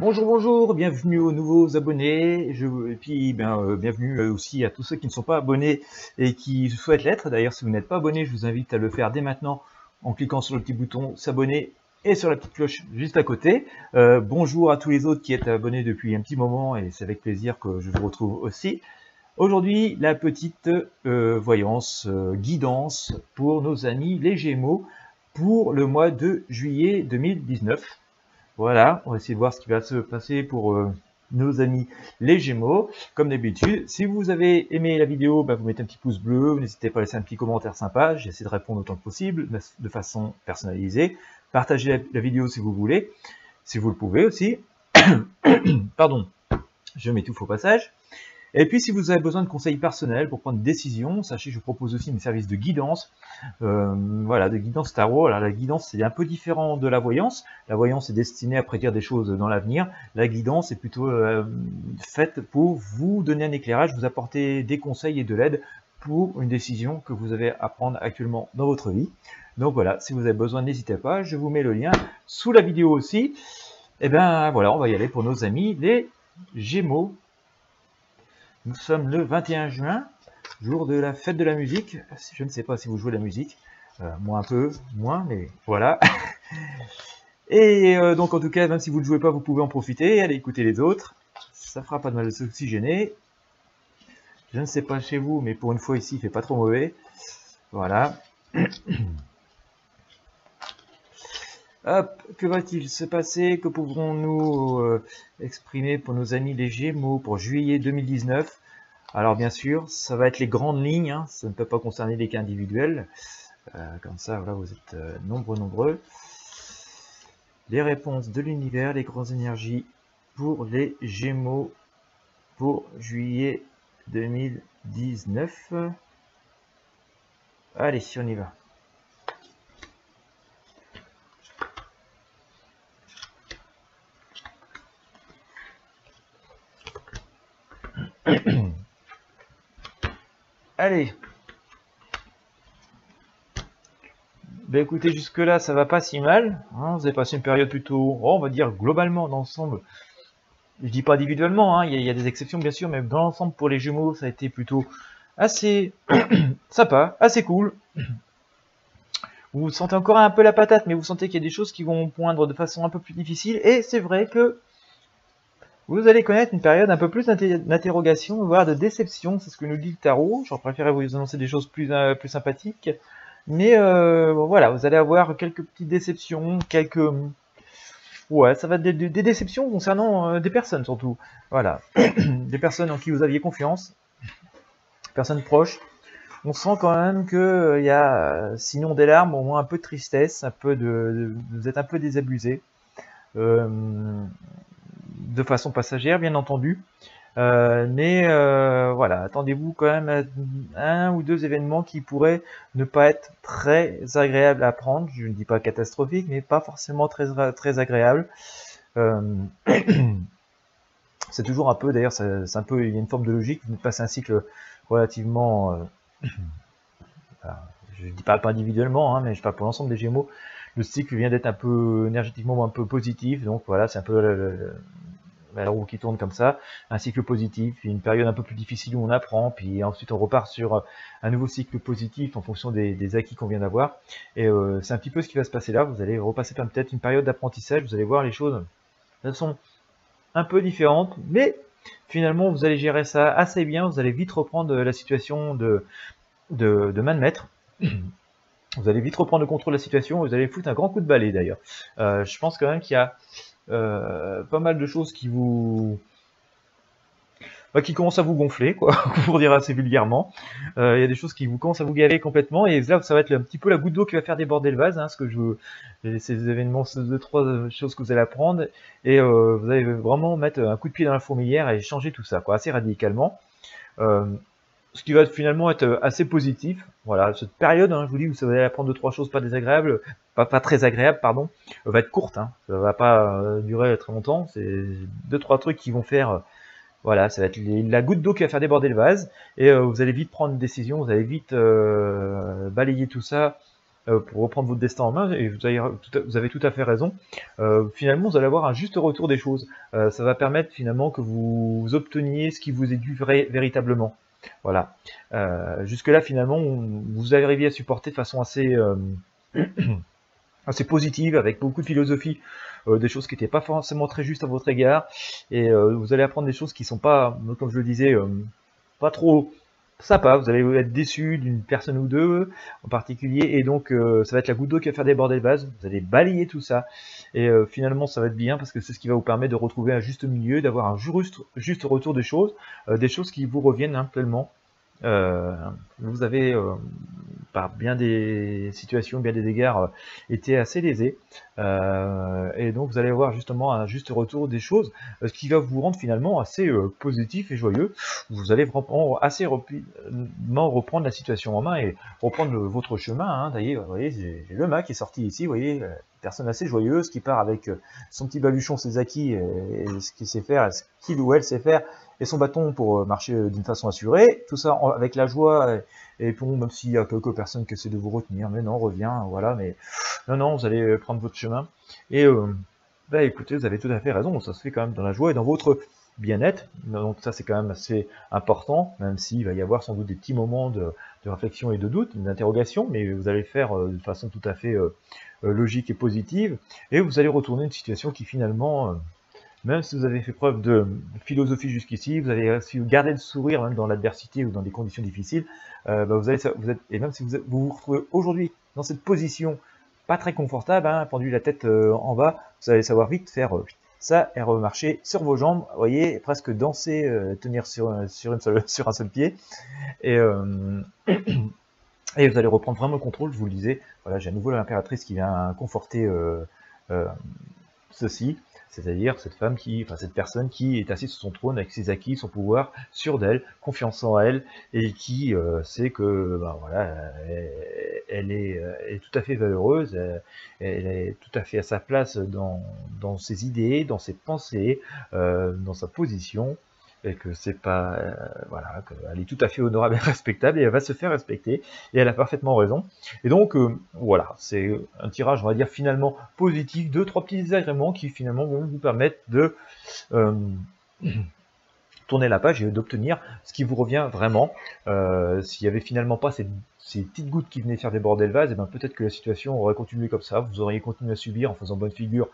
Bonjour, bonjour, bienvenue aux nouveaux abonnés, et puis bienvenue aussi à tous ceux qui ne sont pas abonnés et qui souhaitent l'être. D'ailleurs, si vous n'êtes pas abonné, je vous invite à le faire dès maintenant en cliquant sur le petit bouton s'abonner et sur la petite cloche juste à côté. Bonjour à tous les autres qui êtes abonnés depuis un petit moment et c'est avec plaisir que je vous retrouve aussi. Aujourd'hui, la petite voyance, guidance pour nos amis les Gémeaux pour le mois de juillet 2019. Voilà, on va essayer de voir ce qui va se passer pour nos amis les Gémeaux. Comme d'habitude, si vous avez aimé la vidéo, vous mettez un petit pouce bleu, n'hésitez pas à laisser un petit commentaire sympa, j'essaie de répondre autant que possible, de façon personnalisée. Partagez la vidéo si vous voulez, si vous le pouvez aussi. Pardon, je m'étouffe au passage. Et puis, si vous avez besoin de conseils personnels pour prendre une décision, sachez que je propose aussi mes services de guidance, voilà, de guidance tarot. Alors, la guidance, c'est un peu différent de la voyance. La voyance est destinée à prédire des choses dans l'avenir. La guidance est plutôt faite pour vous donner un éclairage, vous apporter des conseils et de l'aide pour une décision que vous avez à prendre actuellement dans votre vie. Donc voilà, si vous avez besoin, n'hésitez pas, je vous mets le lien sous la vidéo aussi. Et bien voilà, on va y aller pour nos amis les Gémeaux. Nous sommes le 21 juin, jour de la fête de la musique. Je ne sais pas si vous jouez de la musique, moi un peu moins, mais voilà. Et donc en tout cas, même si vous ne jouez pas, vous pouvez en profiter, allez écouter les autres. Ça fera pas de mal de s'oxygéner. Je ne sais pas chez vous, mais pour une fois ici, il fait pas trop mauvais. Voilà. Hop, que va-t-il se passer? Que pourrons-nous exprimer pour nos amis les Gémeaux pour juillet 2019? Alors bien sûr, ça va être les grandes lignes, hein, ça ne peut pas concerner les cas individuels. Comme ça, voilà, vous êtes nombreux. Les réponses de l'univers, les grandes énergies pour les Gémeaux pour juillet 2019. Allez, on y va. Allez. Ben écoutez, jusque là ça va pas si mal, hein, vous avez passé une période plutôt, on va dire globalement dans l'ensemble, je dis pas individuellement, hein, il y a des exceptions bien sûr, mais dans l'ensemble pour les Gémeaux ça a été plutôt assez sympa, assez cool. Vous sentez encore un peu la patate, mais vous sentez qu'il y a des choses qui vont poindre de façon un peu plus difficile, et c'est vrai que vous allez connaître une période un peu plus d'interrogation, voire de déception, c'est ce que nous dit le tarot. J'aurais préféré vous annoncer des choses plus sympathiques. Mais bon, voilà, vous allez avoir quelques petites déceptions, ouais, ça va être des déceptions concernant des personnes surtout. Voilà, des personnes en qui vous aviez confiance, personnes proches. On sent quand même que il y a, sinon des larmes, au moins un peu de tristesse, un peu vous êtes un peu désabusé. De façon passagère, bien entendu. Mais voilà, attendez-vous quand même à un ou deux événements qui pourraient ne pas être très agréables à prendre. Je ne dis pas catastrophique, mais pas forcément très agréable. C'est toujours un peu, d'ailleurs, c'est un peu, il y a une forme de logique. Vous passez un cycle relativement, je ne dis pas individuellement, hein, mais je parle pour l'ensemble des Gémeaux. Le cycle vient d'être un peu énergétiquement un peu positif, donc voilà, c'est un peu la roue qui tourne comme ça, un cycle positif, une période un peu plus difficile où on apprend, puis ensuite on repart sur un nouveau cycle positif en fonction des acquis qu'on vient d'avoir. Et c'est un petit peu ce qui va se passer là, vous allez repasser par peut-être une période d'apprentissage, vous allez voir les choses de façon un peu différente, mais finalement vous allez gérer ça assez bien, vous allez vite reprendre la situation de main de maître. Vous allez vite reprendre le contrôle de la situation, vous allez foutre un grand coup de balai d'ailleurs. Je pense quand même qu'il y a pas mal de choses qui qui commencent à vous gonfler, quoi, pour dire assez vulgairement. Il y a des choses qui vous commencent à vous gaver complètement, et là ça va être un petit peu la goutte d'eau qui va faire déborder le vase, hein, ces événements, ces deux, trois choses que vous allez apprendre, et vous allez vraiment mettre un coup de pied dans la fourmilière et changer tout ça, quoi, assez radicalement. Ce qui va finalement être assez positif. Voilà, cette période, hein, je vous dis, où vous allez apprendre deux trois choses pas désagréables, pas très agréables, pardon, va être courte, hein, ça va pas durer très longtemps. C'est deux trois trucs qui vont faire, voilà, ça va être la goutte d'eau qui va faire déborder le vase, et vous allez vite prendre une décision, vous allez vite balayer tout ça pour reprendre votre destin en main, et vous avez tout à fait raison. Finalement, vous allez avoir un juste retour des choses. Ça va permettre finalement que vous obteniez ce qui vous est dû véritablement. Voilà. Jusque-là, finalement, vous arriviez à supporter de façon assez, assez positive, avec beaucoup de philosophie, des choses qui n'étaient pas forcément très justes à votre égard, et vous allez apprendre des choses qui sont pas, comme je le disais, pas trop sympa. Vous allez être déçu d'une personne ou deux en particulier, et donc ça va être la goutte d'eau qui va faire déborder le vase. Vous allez balayer tout ça, et finalement ça va être bien, parce que c'est ce qui va vous permettre de retrouver un juste milieu, d'avoir un juste retour des choses qui vous reviennent pleinement. Vous avez, par bien des situations, bien des égards, été assez lésé, et donc vous allez avoir justement un juste retour des choses, ce qui va vous rendre finalement assez positif et joyeux. Vous allez vraiment assez rapidement reprendre la situation en main et reprendre votre chemin. D'ailleurs, vous voyez, j'ai le mât qui est sorti ici, vous voyez, personne assez joyeuse qui part avec son petit baluchon, ses acquis, et ce qu'il sait faire, ce qu'il ou elle sait faire, et son bâton pour marcher d'une façon assurée, tout ça avec la joie, et bon, même s'il y a quelques personnes qui essaient de vous retenir, mais non, reviens, voilà, mais non, vous allez prendre votre chemin, et bah écoutez, vous avez tout à fait raison, ça se fait quand même dans la joie et dans votre bien-être, donc ça c'est quand même assez important, même s'il va y avoir sans doute des petits moments de réflexion et de doute, d'interrogation, mais vous allez le faire de façon tout à fait logique et positive, et vous allez retourner une situation qui finalement... même si vous avez fait preuve de philosophie jusqu'ici, vous avez gardé le sourire même dans l'adversité ou dans des conditions difficiles, bah et même si vous vous retrouvez aujourd'hui dans cette position pas très confortable, pendu la tête en bas, vous allez savoir vite faire ça et remarcher sur vos jambes, vous voyez, presque danser, tenir sur un seul pied, et, et vous allez reprendre vraiment le contrôle. Je vous le disais, voilà, j'ai à nouveau l'impératrice qui vient conforter ceci, c'est-à-dire cette femme cette personne qui est assise sur son trône avec ses acquis, son pouvoir, sûre d'elle, confiance en elle, et qui sait que voilà, elle est tout à fait valeureuse, elle est tout à fait à sa place dans ses idées, dans ses pensées, dans sa position, et que c'est pas voilà, qu'elle est tout à fait honorable et respectable, et elle va se faire respecter, et elle a parfaitement raison. Et donc voilà, c'est un tirage, on va dire, finalement positif, 2-3 petits désagréments qui finalement vont vous permettre de tourner la page et d'obtenir ce qui vous revient vraiment. S'il y avait finalement pas ces petites gouttes qui venaient faire déborder le vase, et peut-être que la situation aurait continué comme ça, vous auriez continué à subir en faisant bonne figure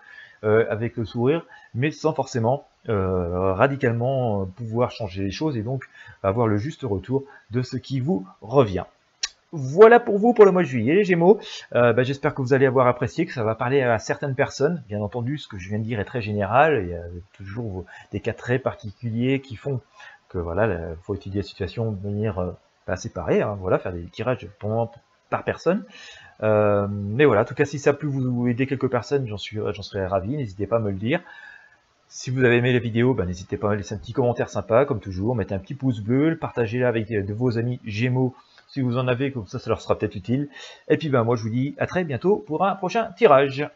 avec le sourire, mais sans forcément radicalement pouvoir changer les choses, et donc avoir le juste retour de ce qui vous revient. Voilà pour vous pour le mois de juillet, les Gémeaux. J'espère que vous allez avoir apprécié, que ça va parler à certaines personnes. Bien entendu, ce que je viens de dire est très général. Il y a toujours des cas très particuliers qui font que voilà, il faut étudier la situation de manière assez pareille. Voilà, faire des tirages par personne. Mais voilà, en tout cas, si ça a pu vous aider quelques personnes, j'en serais ravi. N'hésitez pas à me le dire. Si vous avez aimé la vidéo, n'hésitez pas à laisser un petit commentaire sympa, comme toujours. Mettez un petit pouce bleu, partagez-la avec de vos amis Gémeaux. Si vous en avez, comme ça leur sera peut-être utile. Et puis moi je vous dis à très bientôt pour un prochain tirage.